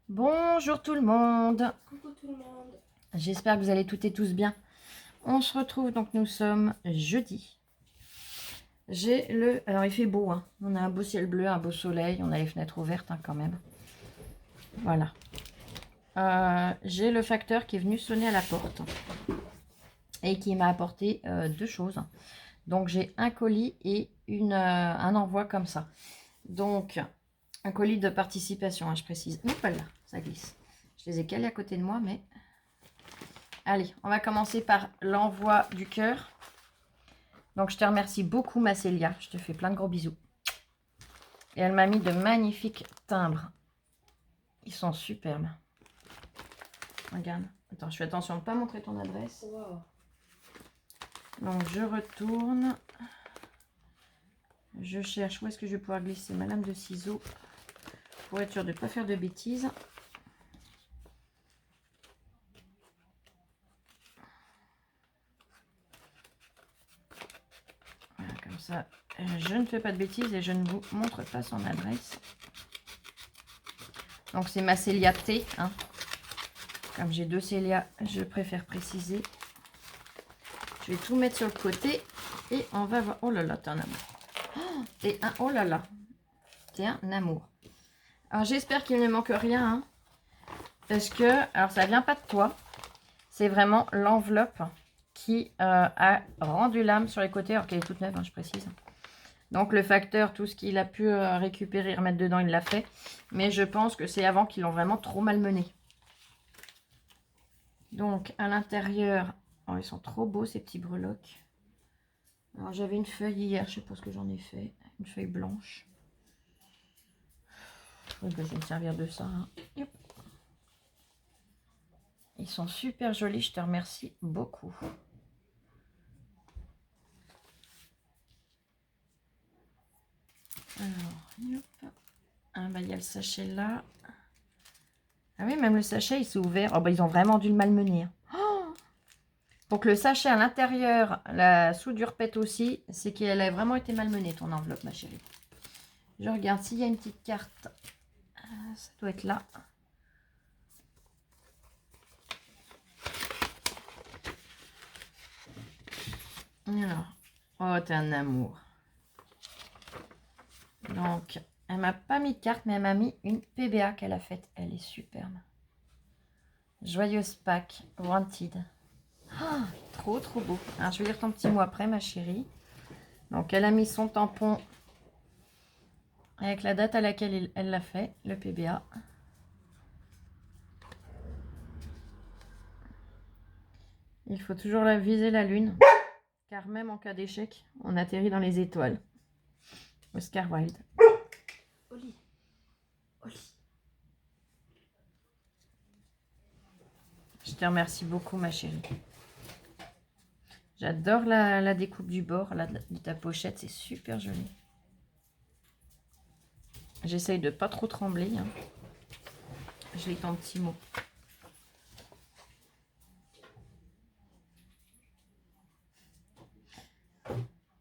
Bonjour tout le monde. Coucou tout le monde. J'espère que vous allez toutes et tous bien. On se retrouve donc, nous sommes jeudi. Alors il fait beau, hein. On a un beau ciel bleu, un beau soleil. On a les fenêtres ouvertes, hein, quand même. Voilà. J'ai le facteur qui est venu sonner à la porte et qui m'a apporté deux choses. Donc j'ai un colis et un envoi comme ça. Donc un colis de participation, hein, je précise. Oups là, ça glisse. Je les ai calés à côté de moi, mais... Allez, on va commencer par l'envoi du cœur. Donc, je te remercie beaucoup, ma Célia. Je te fais plein de gros bisous. Et elle m'a mis de magnifiques timbres. Ils sont superbes. Regarde. Attends, je fais attention de ne pas montrer ton adresse. Wow. Donc, je retourne. Je cherche où est-ce que je vais pouvoir glisser ma lame de ciseaux pour être sûr de ne pas faire de bêtises. Voilà, comme ça, je ne fais pas de bêtises et je ne vous montre pas son adresse. Donc, c'est ma Célia T, hein. Comme j'ai deux Célia, je préfère préciser. Je vais tout mettre sur le côté et on va voir. Oh là là, t'es un amour. Oh là là, t'es un amour. Alors j'espère qu'il ne manque rien, hein, parce que, alors ça vient pas de toi, c'est vraiment l'enveloppe qui a rendu l'âme sur les côtés, alors qu'elle est toute neuve, hein, je précise. Donc le facteur, tout ce qu'il a pu récupérer, remettre dedans, il l'a fait. Mais je pense que c'est avant qu'ils l'ont vraiment trop malmené. Donc à l'intérieur, oh, ils sont trop beaux ces petits breloques. Alors j'avais une feuille hier, je sais pas ce que j'en ai fait, une feuille blanche. Oui, ben, je vais me servir de ça, hein. Ils sont super jolis, je te remercie beaucoup. Alors, hop. Ah, bah, il y a le sachet là. Ah oui, même le sachet, il s'est ouvert. Oh, bah, ils ont vraiment dû le malmener, hein. Oh, pour que le sachet à l'intérieur, la soudure pète aussi, c'est qu'elle a vraiment été malmenée, ton enveloppe, ma chérie. Je regarde s'il y a une petite carte. Ça doit être là. Alors, oh, t'es un amour. Donc, elle m'a pas mis de carte, mais elle m'a mis une PBA qu'elle a faite. Elle est superbe. Joyeuse Pâques, Wanted. Oh, trop, trop beau. Alors, je vais lire ton petit mot après, ma chérie. Donc, elle a mis son tampon avec la date à laquelle elle l'a fait, le PBA. Il faut toujours viser la lune, car même en cas d'échec, on atterrit dans les étoiles. Oscar Wilde. Oli. Oli. Je te remercie beaucoup, ma chérie. J'adore la découpe du bord, de ta pochette, c'est super joli. J'essaye de pas trop trembler, hein. Je lis ton petit mot.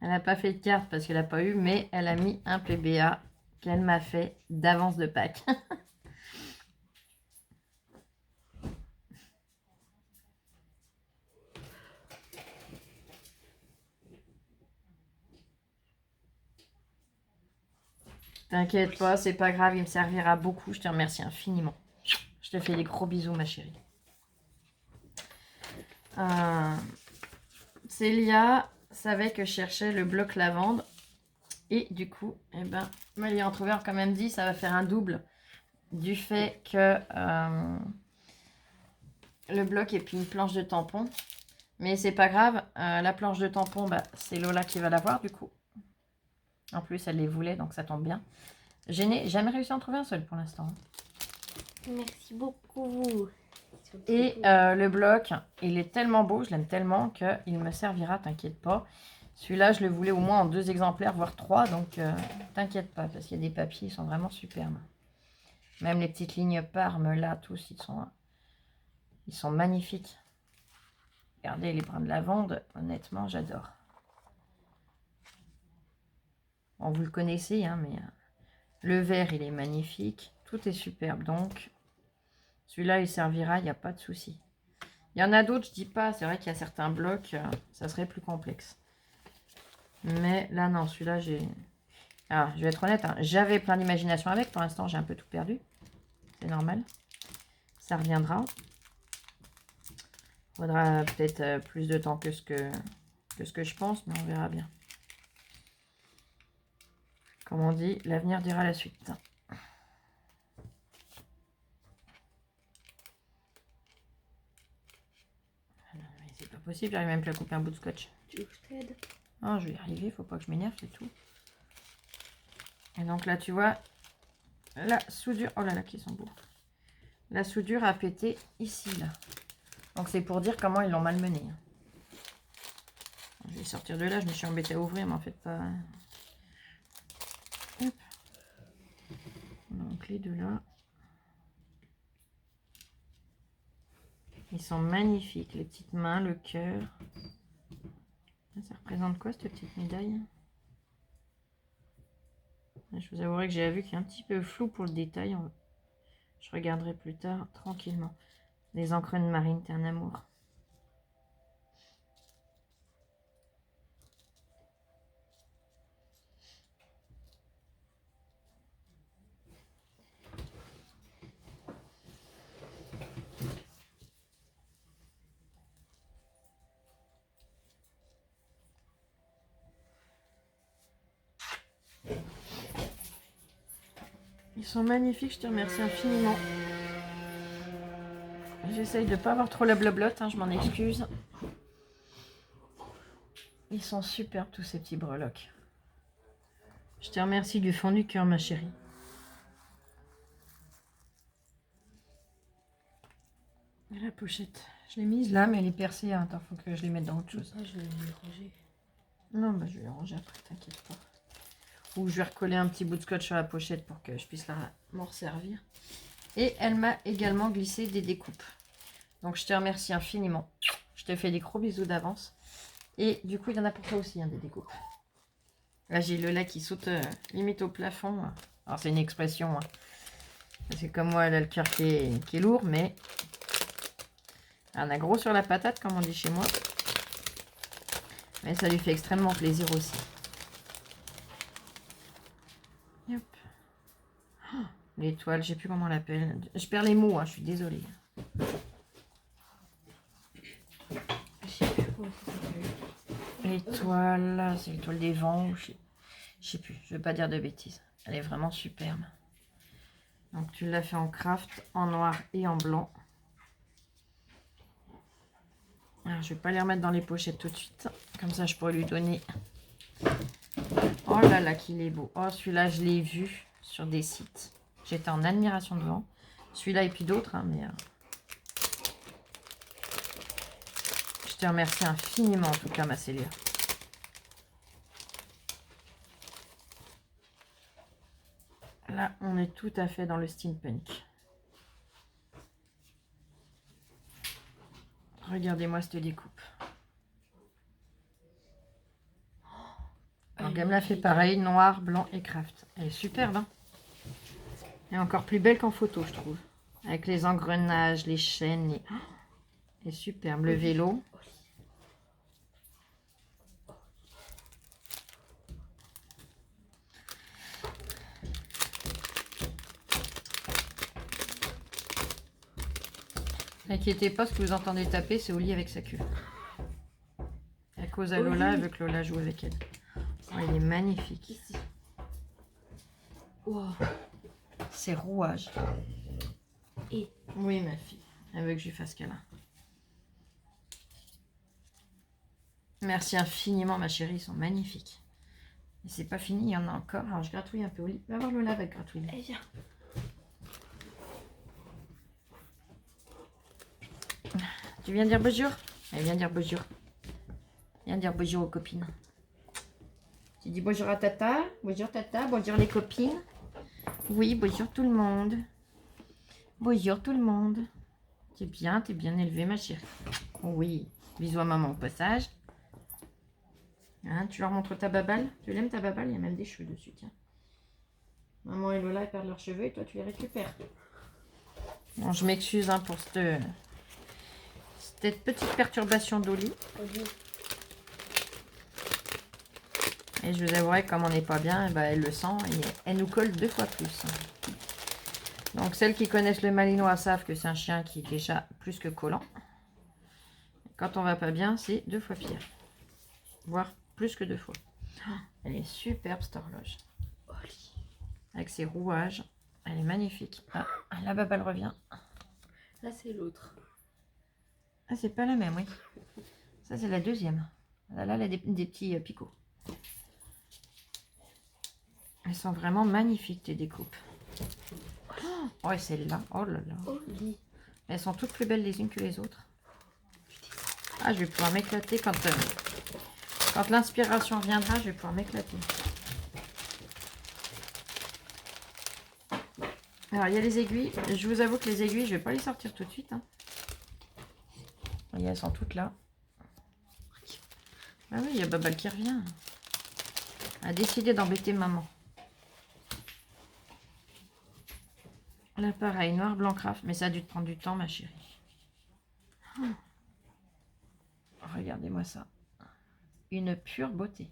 Elle n'a pas fait de carte parce qu'elle n'a pas eu, mais elle a mis un PBA qu'elle m'a fait d'avance de Pâques. T'inquiète pas, c'est pas grave, il me servira beaucoup. Je te remercie infiniment. Je te fais des gros bisous, ma chérie. Célia savait que je cherchais le bloc lavande. Et du coup, eh ben, me l'y retrouvé quand même dit, ça va faire un double du fait que le bloc et puis une planche de tampon. Mais c'est pas grave, la planche de tampon, bah, c'est Lola qui va l'avoir du coup. En plus, elle les voulait, donc ça tombe bien. Je n'ai jamais réussi à en trouver un seul pour l'instant. Merci beaucoup. Et le bloc, il est tellement beau, je l'aime tellement qu'il me servira, t'inquiète pas. Celui-là, je le voulais au moins en 2 exemplaires, voire 3, donc t'inquiète pas, parce qu'il y a des papiers, ils sont vraiment superbes. Même les petites lignes Parme, là, tous, ils sont magnifiques. Regardez les brins de lavande, honnêtement, j'adore. Bon, vous le connaissez, hein, mais le vert, il est magnifique. Tout est superbe, donc Celui-là, il servira, il n'y a pas de souci. Il y en a d'autres, je dis pas. C'est vrai qu'il y a certains blocs, ça serait plus complexe. Mais là, non, celui-là, j'ai... Alors, je vais être honnête, hein, j'avais plein d'imagination avec. Pour l'instant, j'ai un peu tout perdu. C'est normal. Ça reviendra. Faudra peut-être plus de temps que ce que je pense, mais on verra bien. Comme on dit, l'avenir dira la suite. C'est pas possible, j'arrive même plus à couper un bout de scotch. Tu veux que je t'aide? Non, je vais y arriver, faut pas que je m'énerve, c'est tout. Et donc là, tu vois, la soudure... Oh là là, qui sont beaux. La soudure a pété ici, là. Donc c'est pour dire comment ils l'ont malmené. Je vais sortir de là, je me suis embêtée à ouvrir, mais en fait pas... Hop. Donc les deux là. Ils sont magnifiques, les petites mains, le cœur. Ça représente quoi cette petite médaille? Je vous avouerai que j'ai vu qu'il est un petit peu flou pour le détail. Je regarderai plus tard, tranquillement. Les encres de marine, t'es un amour. Ils sont magnifiques, je te remercie infiniment. J'essaye de ne pas avoir trop la blablote, hein, je m'en excuse. Ils sont superbes tous ces petits breloques. Je te remercie du fond du cœur, ma chérie. Et la pochette, je l'ai mise là, mais elle est percée. Hein. Attends, faut que je les mette dans autre chose. Ça, je vais les ranger. Non, bah, je vais les ranger après, t'inquiète pas. Ou je vais recoller un petit bout de scotch sur la pochette pour que je puisse m'en resservir. Et elle m'a également glissé des découpes. Donc je te remercie infiniment. Je te fais des gros bisous d'avance. Et du coup, il y en a pour toi aussi, hein, des découpes. Là, j'ai le lait qui saute limite au plafond. Alors, c'est une expression. Hein. C'est comme moi, elle a le cœur qui est lourd, mais elle en a gros sur la patate, comme on dit chez moi. Mais ça lui fait extrêmement plaisir aussi. Hop. Oh, l'étoile, je sais plus comment on l'appelle. Je perds les mots, hein, je suis désolée. L'étoile, c'est l'étoile des vents. Je sais plus, je ne vais pas dire de bêtises. Elle est vraiment superbe. Donc tu l'as fait en craft, en noir et en blanc. Alors, je vais pas les remettre dans les pochettes tout de suite. Comme ça, je pourrais lui donner... Oh là là, qu'il est beau. Oh, celui-là, je l'ai vu sur des sites. J'étais en admiration devant. Celui-là et puis d'autres, hein, mais... Je te remercie infiniment, en tout cas, ma Célia. Là, on est tout à fait dans le steampunk. Regardez-moi cette découpe. Alors, Gamla fait pareil, noir, blanc et craft. Elle est superbe, hein. Elle est encore plus belle qu'en photo, je trouve. Avec les engrenages, les chaînes. Les... Oh, elle est superbe. Le vélo. N'inquiétez pas, ce que vous entendez taper, c'est Oli avec sa queue. À cause à Lola, elle veut que Lola joue avec elle. Oh, il est magnifique. Ici. Wow. C'est rouage. Et oui, ma fille, elle veut que je lui fasse câlin. Merci infiniment, ma chérie, ils sont magnifiques. Et c'est pas fini, il y en a encore. Alors je gratouille un peu. Oli, va voir Lola avec gratouille. Allez, viens. Tu viens dire bonjour? Elle vient dire bonjour. Viens dire bonjour aux copines. Tu dis bonjour à Tata, bonjour les copines. Oui, bonjour tout le monde. Bonjour tout le monde. T'es bien élevée ma chérie. Oui, bisous à maman au passage. Hein, tu leur montres ta baballe? Tu l'aimes ta baballe? Il y a même des cheveux dessus, tiens. Maman et Lola elles perdent leurs cheveux et toi tu les récupères. Bon, je m'excuse hein, pour cette petite perturbation d'Oli. Oli. Et je vous avouerai, comme on n'est pas bien, eh ben, elle le sent et elle nous colle 2 fois plus. Donc, celles qui connaissent le malinois savent que c'est un chien qui est déjà plus que collant. Quand on va pas bien, c'est 2 fois pire. Voire plus que 2 fois. Elle est superbe, cette horloge. Oli. Avec ses rouages. Elle est magnifique. Ah, la baba, elle revient. Là, c'est l'autre. Ah, c'est pas la même, oui. Ça, c'est la deuxième. Là, elle a des petits picots. Elles sont vraiment magnifiques, tes découpes. Oh, et celle-là. Oh là là. Oli. Elles sont toutes plus belles les unes que les autres. Ah, je vais pouvoir m'éclater quand l'inspiration viendra, je vais pouvoir m'éclater. Alors, il y a les aiguilles. Je vous avoue que les aiguilles, je vais pas les sortir tout de suite. Hein. Voyez, elles sont toutes là. Ah oui, il y a Babal qui revient. Elle a décidé d'embêter maman. Là, pareil, noir, blanc, craft. Mais ça a dû te prendre du temps, ma chérie. Oh. Regardez-moi ça. Une pure beauté.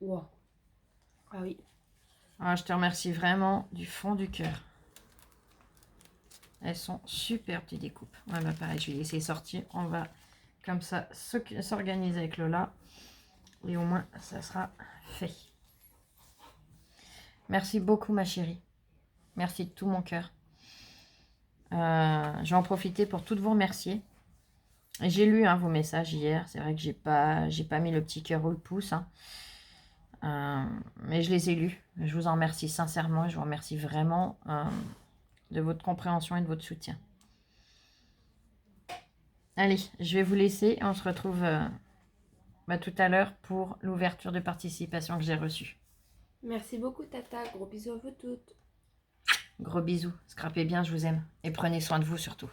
Wow. Ah oui. Ah, je te remercie vraiment du fond du cœur. Elles sont super, tes découpes. Ouais, bah pareil, je vais laisser sortir. On va comme ça s'organiser avec Lola. Et au moins, ça sera fait. Merci beaucoup, ma chérie. Merci de tout mon cœur. Je vais en profiter pour toutes vous remercier. J'ai lu hein, vos messages hier. C'est vrai que j'ai pas mis le petit cœur ou le pouce. Hein. Mais je les ai lus. Je vous en remercie sincèrement. Je vous remercie vraiment de votre compréhension et de votre soutien. Allez, je vais vous laisser. On se retrouve tout à l'heure pour l'ouverture de participation que j'ai reçue. Merci beaucoup, Tata. Gros bisous à vous toutes. Gros bisous. Scrapez bien, je vous aime. Et prenez soin de vous surtout.